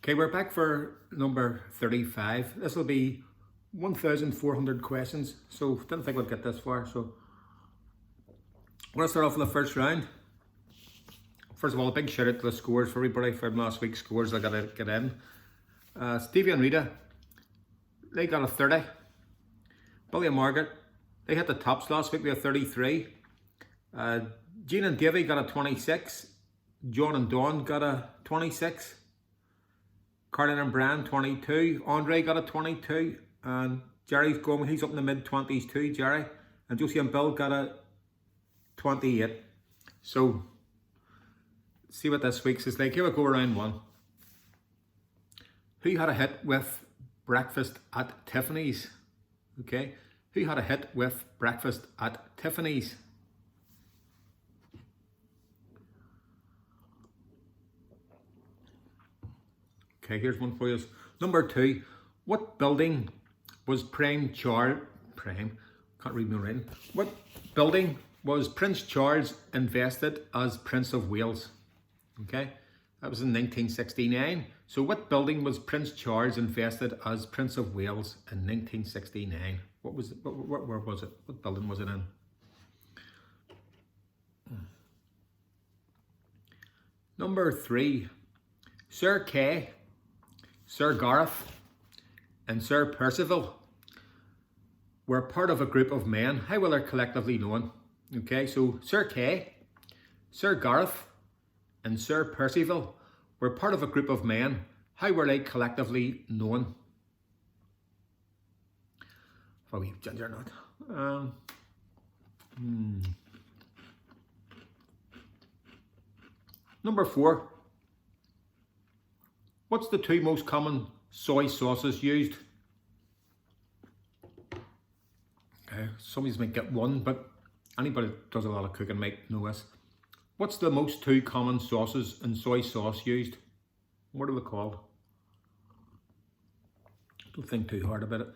Okay, we're back for number 35. This will be 1,400 questions, so didn't think we'd get this far. So I'm going to start off with the first round. First of all, a big shout out to the scores for everybody from last week's scores I got to get in. Stevie and Rita, they got a 30. Billy and Margaret, they hit the tops last week, they had 33. Jean and Davy got a 26. John and Dawn got a 26. Carlin and Brian, 22. Andre got a 22. And Jerry's going, he's up in the mid-20s too, Jerry. And Josie and Bill got a 28. So, see what this week's is like. Here we go, round one. Who had a hit with Breakfast at Tiffany's? Okay. Who had a hit with Breakfast at Tiffany's? Okay, here's one for you. Number 2. What building was Can't read my writing. What building was Prince Charles invested as Prince of Wales? Okay, that was in 1969. So what building was Prince Charles invested as Prince of Wales in 1969? What was it? Where was it? What building was it in? Number 3. Sir Kay, Sir Gareth, and Sir Percival were part of a group of men. How were they collectively known? Okay, so Sir Kay, Sir Gareth, and Sir Percival were part of a group of men. How were they collectively known? For we ginger not. Number 4. What's the 2 most common soy sauces used? Okay, some of you might get one, but anybody that does a lot of cooking might know this. What's the most 2 common sauces in soy sauce used? What are they called? Don't think too hard about it.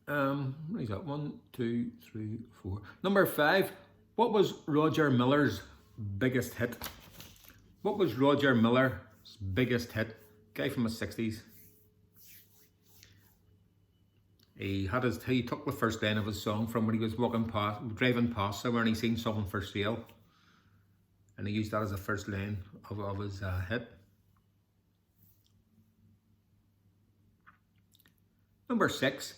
What is that? 1, 2, 3, 4. Number 5. What was Roger Miller's biggest hit? What was Roger Miller's biggest hit? Guy from the 60s. He took the first line of his song from when he was driving past somewhere, and he seen something for sale. And he used that as the first line of his hit. Number 6.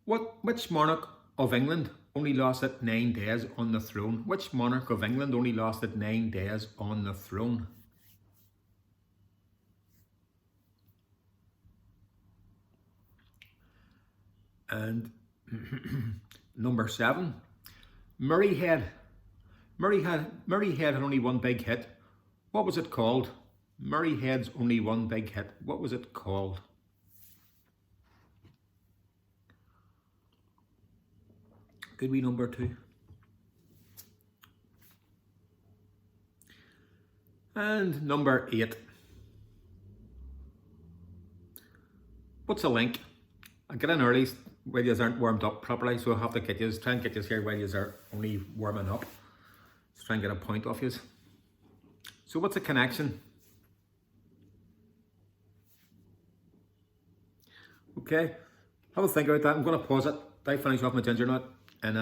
Which monarch of England only lasted 9 days on the throne? Which monarch of England only lasted 9 days on the throne? And number 7, Murray Head. Murray Head had only one big hit. What was it called? Murray Head's only one big hit. What was it called? Could be number 2. And number 8. What's a link? I get in early while you aren't warmed up properly, so I'll have to try and get you here while you are only warming up. Let's try and get a point off you. So what's a connection? Okay, have a think about that. I'm going to pause it. I finish off my ginger nut. And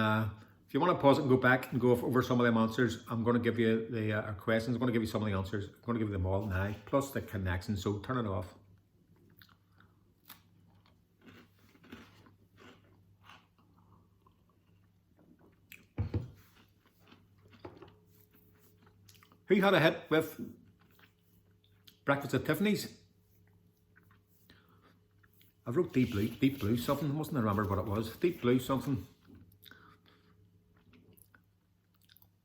if you want to pause it and go back and go over some of them answers, I'm going to give you the questions. I'm going to give you some of the answers. I'm going to give you them all now, plus the connection. So turn it off. Who had a hit with Breakfast at Tiffany's? I wrote Deep Blue something. I mustn't remember what it was. Deep Blue something.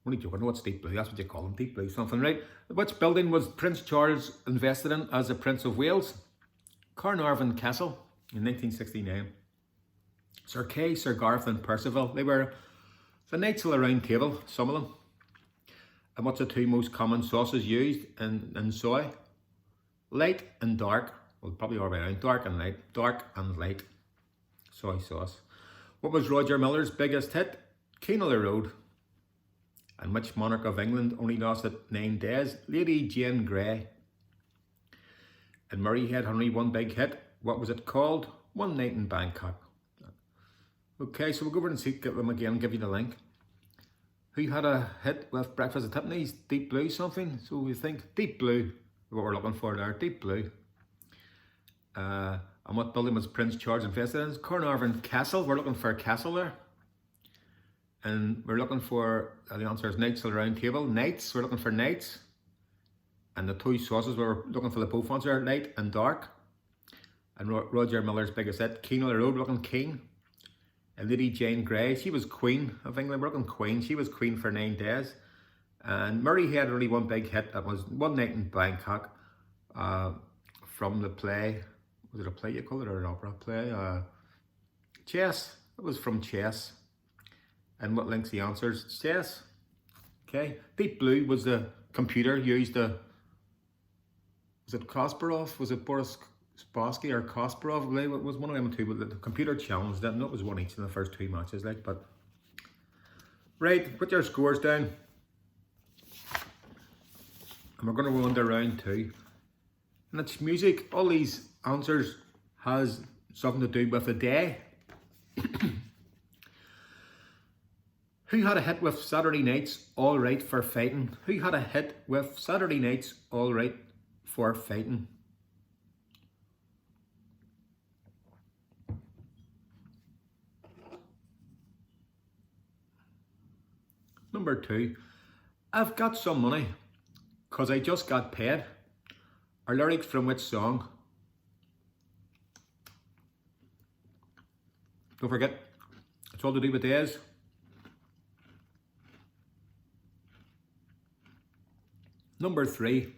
Only joking, I know it's Deep Blue, that's what you call them, Deep Blue something, right? Which building was Prince Charles invested in as a Prince of Wales? Carnarvon Castle in 1969. Sir Kay, Sir Gareth and Percival, they were the Knights of the Round Table, some of them. And what's the 2 most common sauces used in soy? Light and dark. Well, probably all the way around. Dark and light. Dark and light. Soy sauce. What was Roger Miller's biggest hit? King of the Road. And which monarch of England only lasted 9 days? Lady Jane Grey. And Murray had only one big hit. What was it called? One Night in Bangkok. Okay, so we'll go over and see them again and give you the link. Who had a hit with Breakfast at Tiffany's? Deep Blue something? So we think Deep Blue, what we're looking for there, Deep Blue. And what building was Prince Charles invested in? Carnarvon Castle. We're looking for a castle there. And we're looking for, the answer is Knights of the Round Table. Knights, we're looking for Knights. And the two sauces, we're looking for the both ones there, Light and Dark. And Roger Miller's biggest hit, Keane on the Road, we're looking Keane. And Lady Jane Grey, she was Queen of England, we're looking Queen. She was Queen for 9 days. And Murray had only one big hit, that was One Night in Bangkok, from the play. Was it a play you call it, or an opera play? Chess, it was from Chess. And what links the answers? Chess. Okay. Deep Blue was the computer used to, was it Kasparov? Was it Boris Spassky or Kasparov? It was one of them two, but the computer challenged it, and it was one each in the first 2 matches. But right, put your scores down. And we're going to go on to round 2. And it's music. All these answers has something to do with a day. Who had a hit with Saturday Night's All Right for Fighting? Who had a hit with Saturday Night's All Right for Fighting? Number 2. I've got some money, 'cause I just got paid. Are lyrics from which song? Don't forget, it's all to do with days. Number 3.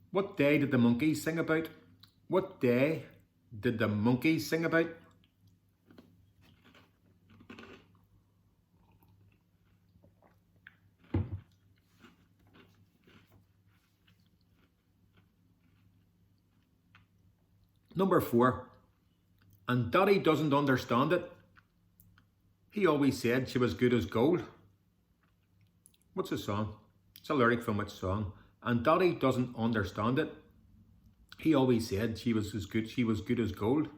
What day did the monkeys sing about? What day did the monkeys sing about? Number 4. And Daddy doesn't understand it. He always said she was good as gold. What's the song? It's a lyric from which song? And Daddy doesn't understand it. He always said she was good as gold.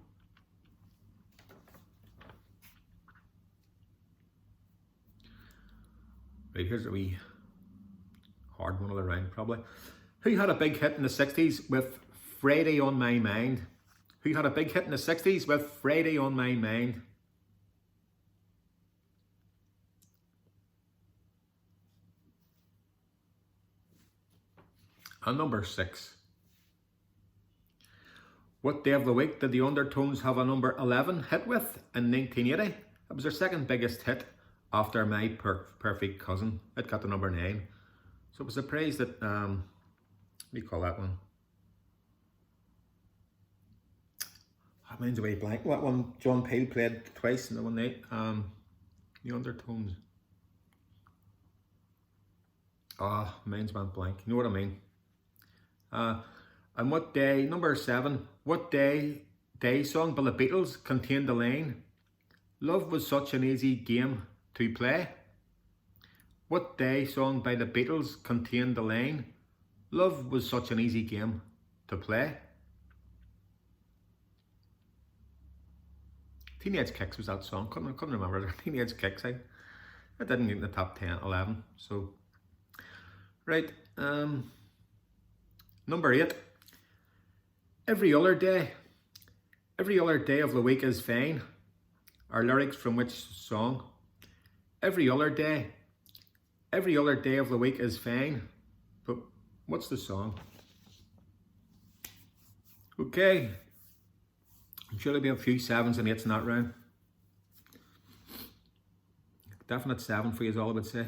Right, here's a wee hard one of the round probably. Who had a big hit in the 60s with Friday on My Mind? Who had a big hit in the 60s with Friday on My Mind? And number 6. What day of the week did the Undertones have a number 11 hit with in 1980? It was their second biggest hit after My Perfect Cousin. It got the number 9. So it was a praise that, what do you call that one? Oh, mine's a way blank. What one John Peel played twice in the one night? The Undertones. Ah, mine's went blank. You know what I mean? And what day, number 7, what day song by the Beatles contained the line, "Love was such an easy game to play"? What day song by the Beatles contained the line, "Love was such an easy game to play"? Teenage Kicks was that song. Couldn't remember. Teenage Kicks. It didn't get in the top 10, 11. So, right. Number 8. Every other day of the week is fine. Are lyrics from which song? Every other day of the week is fine. But what's the song? Okay. I'm sure there'll be a few 7s and 8s in that round. Definite 7 for you is all I would say.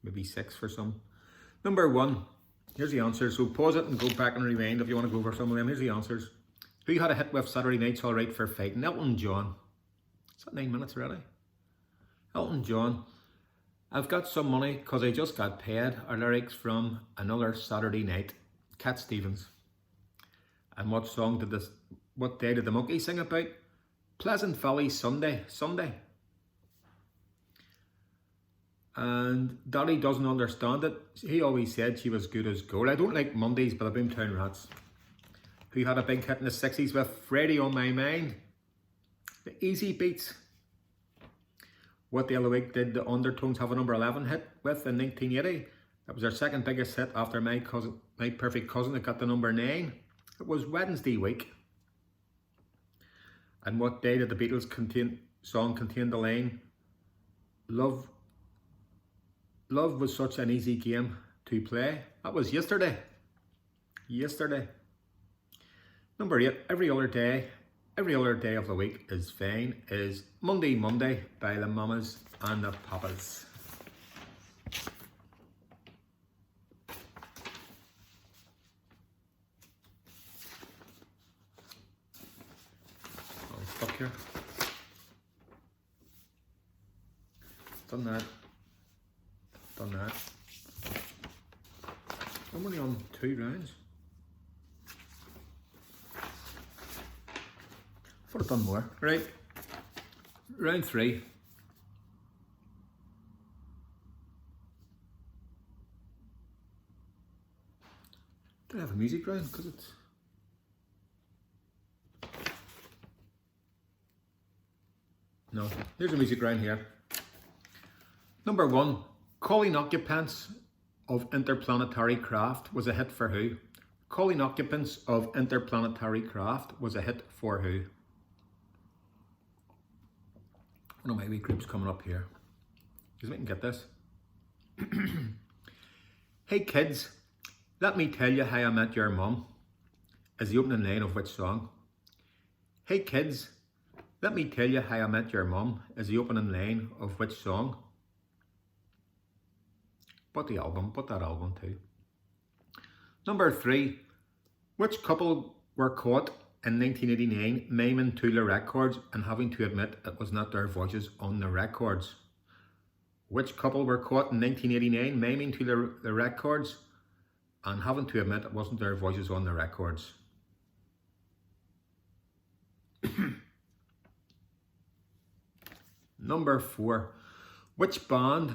Maybe 6 for some. Number 1. Here's the answers. So pause it and go back and rewind if you want to go over some of them. Here's the answers. Who had a hit with Saturday Night's All Right for Fighting? Elton John. Is that 9 minutes already? Elton John. I've got some money because I just got paid. Are lyrics from Another Saturday Night. Cat Stevens. And what day did the Monkeys sing about? Pleasant Valley Sunday. And Daddy doesn't understand it. He always said she was good as gold. I don't like Mondays by the Boomtown Rats, who had a big hit in the 60s with Freddie on My Mind. The Easy Beats. What the other week did the Undertones have a number 11 hit with in 1980? That was their second biggest hit after My Perfect Cousin that got the number 9. It was Wednesday week. And what day did the Beatles song contain the line, Love was such an easy game to play? That was yesterday. Yesterday. Number 8, every other day of the week is fine, is Monday by the Mamas and the Papas. I'm stuck here. Done that. I'm only on 2 rounds. Thought I'd done more. Right. Round 3. Do I have a music round? Because it's... No. Here's a music round here. Number 1. Calling Occupants of Interplanetary Craft was a hit for who? Calling Occupants of Interplanetary Craft was a hit for who? One of my wee groups coming up here. Because we can get this. Hey kids, let me tell you how I met your mum is the opening line of which song? Hey kids, let me tell you how I met your mum is the opening line of which song? Put that album too. Number 3, which couple were caught in 1989 miming to the records and having to admit it was not their voices on the records? Which couple were caught in 1989 miming to the records and having to admit it wasn't their voices on the records? Number 4, which band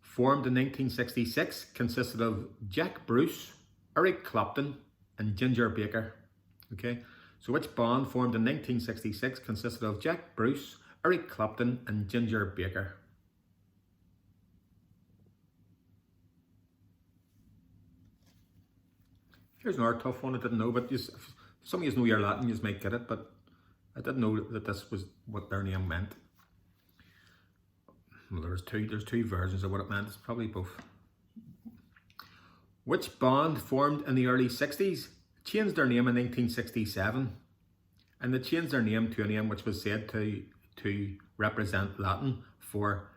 formed in 1966 consisted of Jack Bruce, Eric Clapton and Ginger Baker? Okay, so which band formed in 1966 consisted of Jack Bruce, Eric Clapton and Ginger Baker? Here's another tough one I didn't know, but some of you know your Latin, you might get it, but I didn't know that this was what their name meant. Well, there's two versions of what it meant. It's probably both. Which band formed in the early 60s changed their name in 1967, and they changed their name to a name which was said to represent Latin for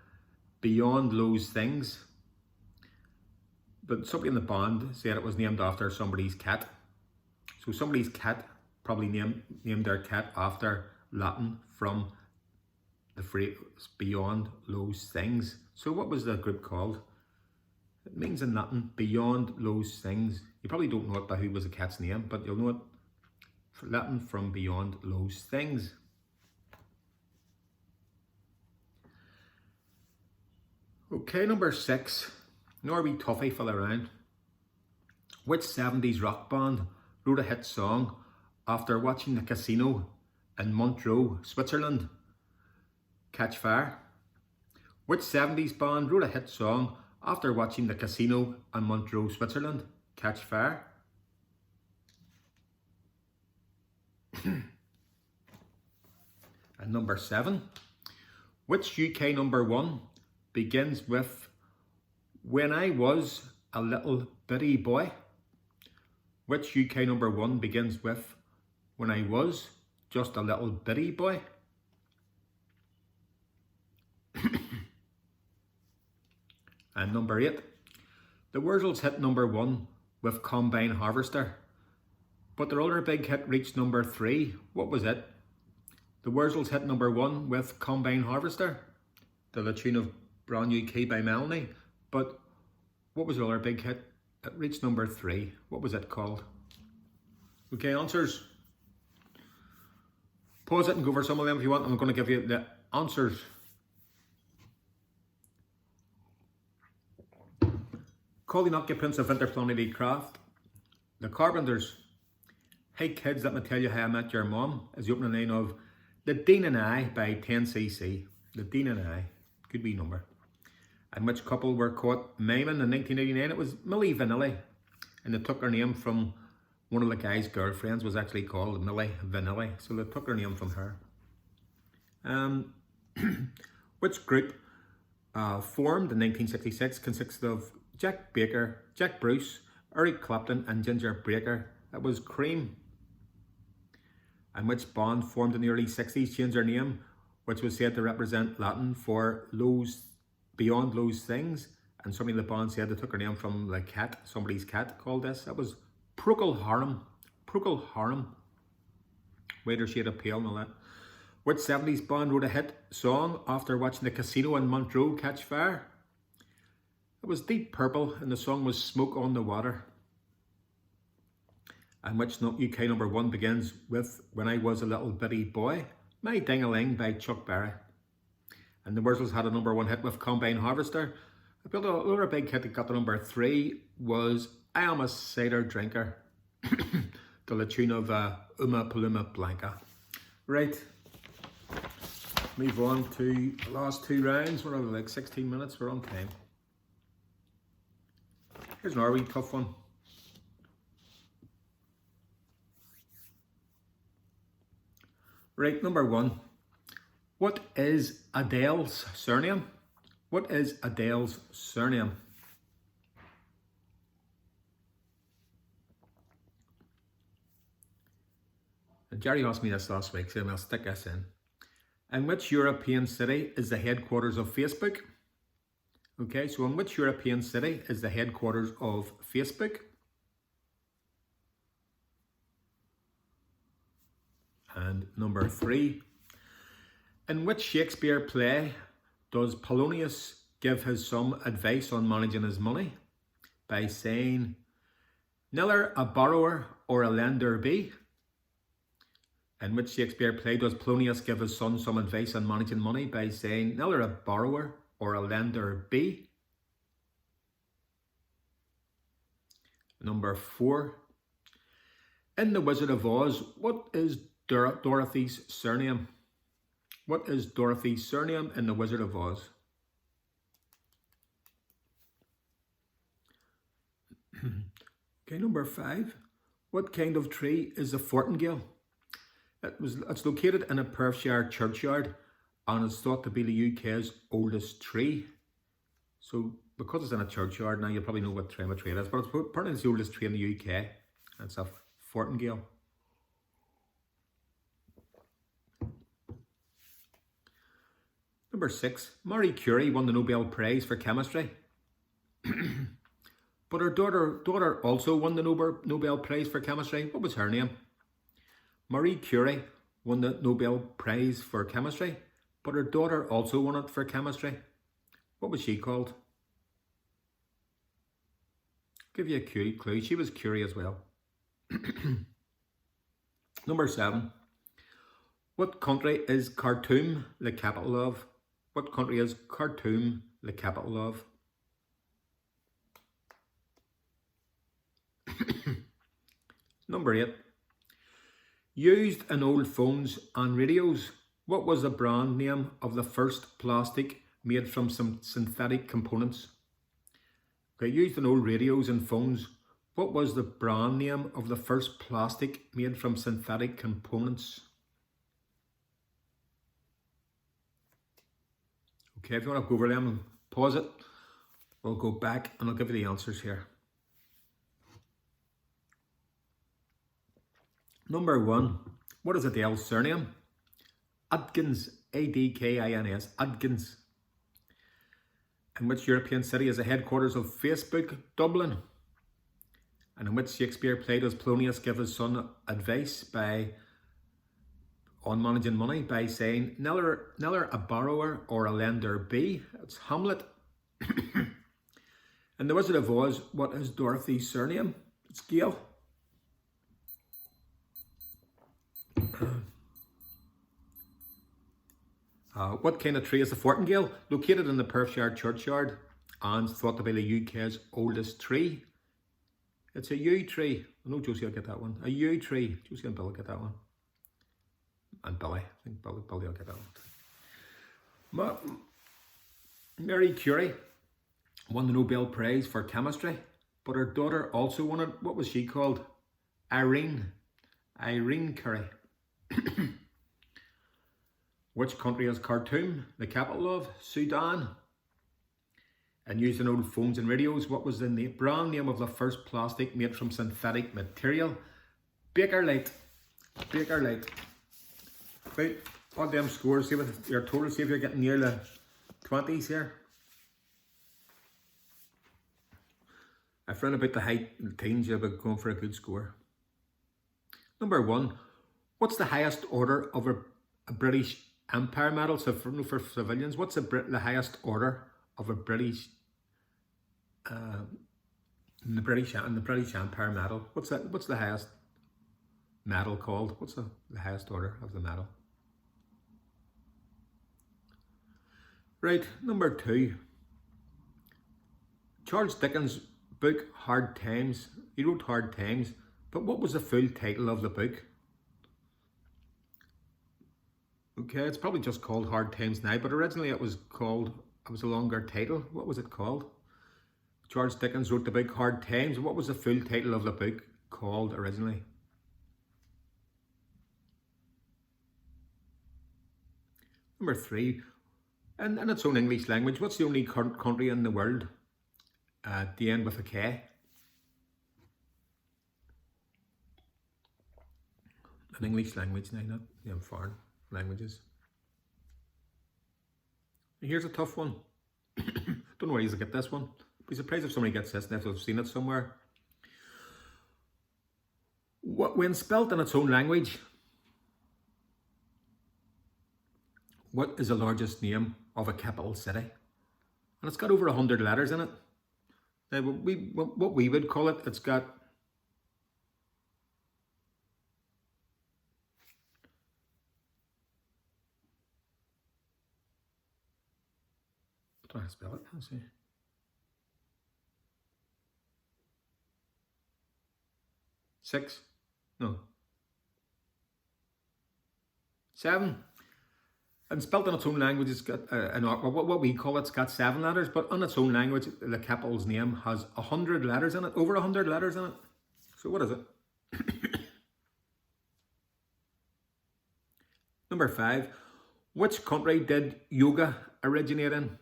Beyond Those Things. But somebody in the band said it was named after somebody's cat. So somebody's cat probably named their cat after Latin from the phrase Beyond Those Things. So what was the group called? It means in Latin, Beyond Those Things. You probably don't know it by who was the cat's name, but you'll know it for Latin from Beyond Those Things. Okay, number 6. Norby Tuffy for the round. Which 70s rock band wrote a hit song after watching the casino in Montreux, Switzerland catch fire? Which 70s band wrote a hit song after watching the casino in Montreux, Switzerland catch fire? And number 7. Which UK number 1 begins with When I Was a Little Bitty Boy? Which UK number 1 begins with When I Was Just a Little Bitty Boy? And number 8. The Wurzels hit number 1 with Combine Harvester, but their other big hit reached number 3. What was it? The Wurzels hit number 1 with Combine Harvester, to the tune of Brand New Key by Melanie. But what was the other big hit? It reached number 3. What was it called? Okay, answers. Pause it and go over some of them if you want. I'm going to give you the answers. Calling occupants of interplanetary craft. The Carpenters. Hey kids, let me tell you how I met your mom is the opening line of The Dean and I by 10cc. The Dean and I. Could be number. And which couple were caught miming in 1989? It was Millie Vanilli. And they took her name from one of the guy's girlfriends, was actually called Millie Vanilli. So they took her name from her. Which group formed in 1966 consisted of Jack Baker, Jack Bruce, Eric Clapton and Ginger Baker? That was Cream. And which band formed in the early 60s changed their name, which was said to represent Latin for those beyond those things? And somebody in the band said they took her name from the cat, somebody's cat called this. That was Procol Harum. Procol Harum. Whiter shade of pale and all that. Which 70s band wrote a hit song after watching the casino in Montreux catch fire? It was Deep Purple, and the song was Smoke on the Water. And which UK number one begins with When I Was a Little Bitty Boy? My Ding-a-Ling by Chuck Berry. And the Wurzels had a number one hit with Combine Harvester. Another big hit that got to number 3 was I Am a Cider Drinker, to the tune of Uma Paluma Blanca. Right, move on to the last 2 rounds. We're over like 16 minutes, we're on time. Here's another wee tough one. Right, number 1. What is Adele's surname? What is Adele's surname? And Jerry asked me this last week, so I'll stick this in. In which European city is the headquarters of Facebook? Okay, so in which European city is the headquarters of Facebook? And number 3. In which Shakespeare play does Polonius give his son advice on managing his money by saying, "Neither a borrower or a lender be"? In which Shakespeare play does Polonius give his son some advice on managing money by saying, "Neither a borrower or a lender be"? Number 4. In The Wizard of Oz, what is Dorothy's surname? What is Dorothy's surname in The Wizard of Oz? Okay, number 5. What kind of tree is a fortingale? It's located in a Perthshire churchyard and it's thought to be the UK's oldest tree. So because it's in a churchyard, now you probably know what tree it is, but it's apparently the oldest tree in the UK. It's a fortingale. Number 6. Marie Curie won the Nobel Prize for Chemistry. But her daughter also won the Nobel Prize for Chemistry. What was her name? Marie Curie won the Nobel Prize for Chemistry, but her daughter also won it for chemistry. What was she called? I'll give you a clue. She was Curie as well. Number 7. What country is Khartoum the capital of? What country is Khartoum the capital of? Number 8. Used in old phones and radios, what was the brand name of the first plastic made from some synthetic components? Okay, used in old radios and phones, what was the brand name of the first plastic made from synthetic components? Okay, if you want to go over them and pause it, we'll go back and I'll give you the answers here. Number 1. What is Adele's surname? Adkins. Adkins. Adkins. In which European city is the headquarters of Facebook? Dublin. And in which Shakespeare play does Polonius give his son advice on managing money by saying, "Neither a borrower or a lender be"? It's Hamlet. In The Wizard of Oz, what is Dorothy's surname? It's Gale. What kind of tree is the fortingale? Located in the Perthshire churchyard and it's thought to be the UK's oldest tree. It's a yew tree. I know Josie will get that one. A yew tree. Josie and Bill will get that one. And Billy. I think Billy will get that one. Mary Curie won the Nobel Prize for chemistry, but her daughter also won it. What was she called? Irene Curie. Which country has Khartoum, the capital of? Sudan. And used in old phones and radios. What was the brand name of the first plastic made from synthetic material? Bakelite. Bakelite. Right, all them scores, see what your total, see if you're getting near the 20s here. I've read about the high teens, you'll be going for a good score. Number 1, what's the highest order of a British Empire medal? So for civilians, what's the highest order of a British the British Empire medal? What's the highest medal called? What's the highest order of the medal? Right, number 2. Charles Dickens' book Hard Times. He wrote Hard Times, but what was the full title of the book? Okay, it's probably just called Hard Times now, but originally it was a longer title. What was it called? Charles Dickens wrote the book Hard Times. What was the full title of the book called originally? Number 3, in its own English language, what's the only country in the world to end with a K? An English language now, not foreign languages. Here's a tough one. Don't worry, you'll get this one. Be surprised if somebody gets this and if they've seen it somewhere. When spelt in its own language, what is the largest name of a capital city? And it's got over 100 letters in it. Now, what we would call it, it's got... How do I spell it? Let's see. 6? No. 7. And spelt in its own language, it's got what we call it's got 7 letters, but in its own language, the capital's name has 100 letters in it, over 100 letters in it. So what is it? Number 5, which country did yoga originate in?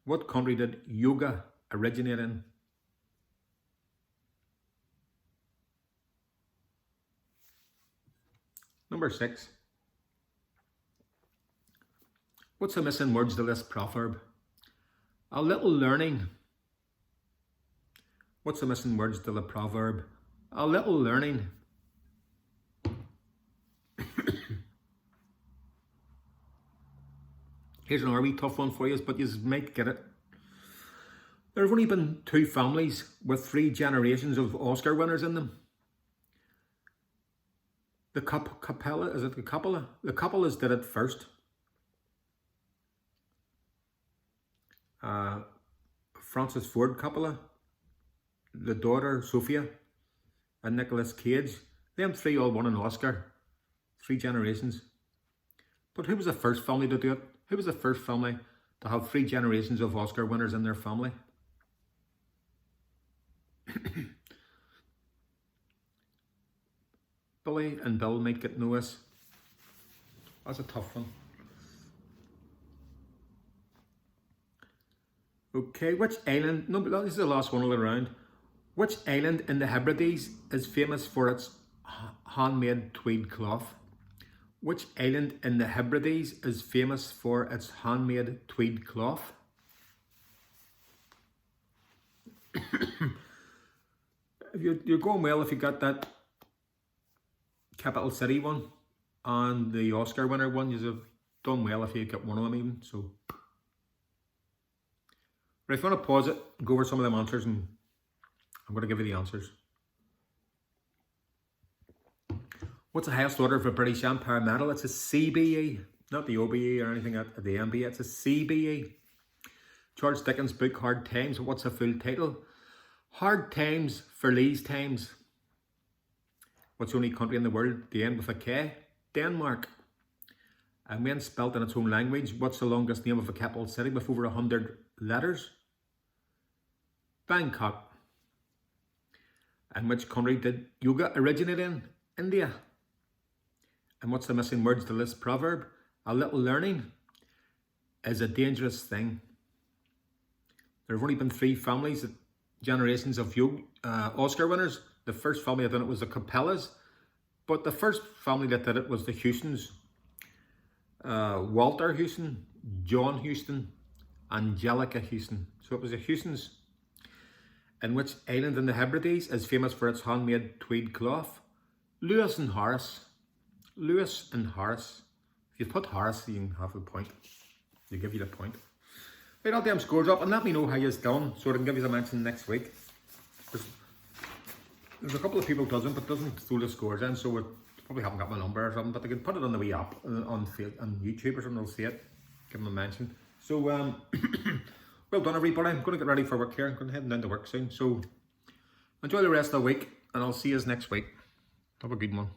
What country did yoga originate in? Number 6. What's the missing words to this proverb? A little learning. What's the missing words to the proverb? A little learning. Here's another wee tough one for you, but you might get it. There have only been 2 families with 3 generations of Oscar winners in them. The Coppola, is it the Coppola? The Coppolas did it first. Francis Ford Coppola, the daughter Sophia, and Nicolas Cage. Them 3 all won an Oscar. 3 generations. But who was the first family to do it? Who was the first family to have 3 generations of Oscar winners in their family? Billy and Bill might get notice. That's a tough one. Okay, which island, no, this is the last one all around. Which island in the Hebrides is famous for its handmade tweed cloth? Which island in the Hebrides is famous for its handmade tweed cloth? You're going well if you got that capital city one and the Oscar winner one. You've done well if you get one of them even. So, right, if you want to pause it and go over some of them answers, and I'm going to give you the answers. What's the highest order of a British Empire medal? It's a CBE, not the OBE or anything at the MBE. It's a CBE. Charles Dickens' book Hard Times. What's the full title? Hard Times for Lee's Times. What's the only country in the world to end with a K? Denmark. And when spelt in its own language, what's the longest name of a capital city with over 100 letters? Bangkok. And which country did yoga originate in? India. And what's the missing words to this proverb? A little learning is a dangerous thing. There have only been 3 families, generations of Oscar winners. The first family that did it was the Capellas, but the first family that did it was the Houstons. Walter Houston, John Houston, Angelica Houston. So it was the Houstons. And which island in the Hebrides is famous for its handmade tweed cloth? Lewis and Horace. Lewis and Horace. If you put Horace, you can have a point. They give you the point. Right, I'll them scores up and let me know how you've done so I can give you the mention next week. There's a couple of people doesn't throw the scores in, so we probably haven't got my number or something, but they can put it on the wee app on YouTube or something, they'll see it, give them a mention. So, well done everybody, I'm going to get ready for work here, I'm going to head down to work soon, so enjoy the rest of the week and I'll see you next week. Have a good one.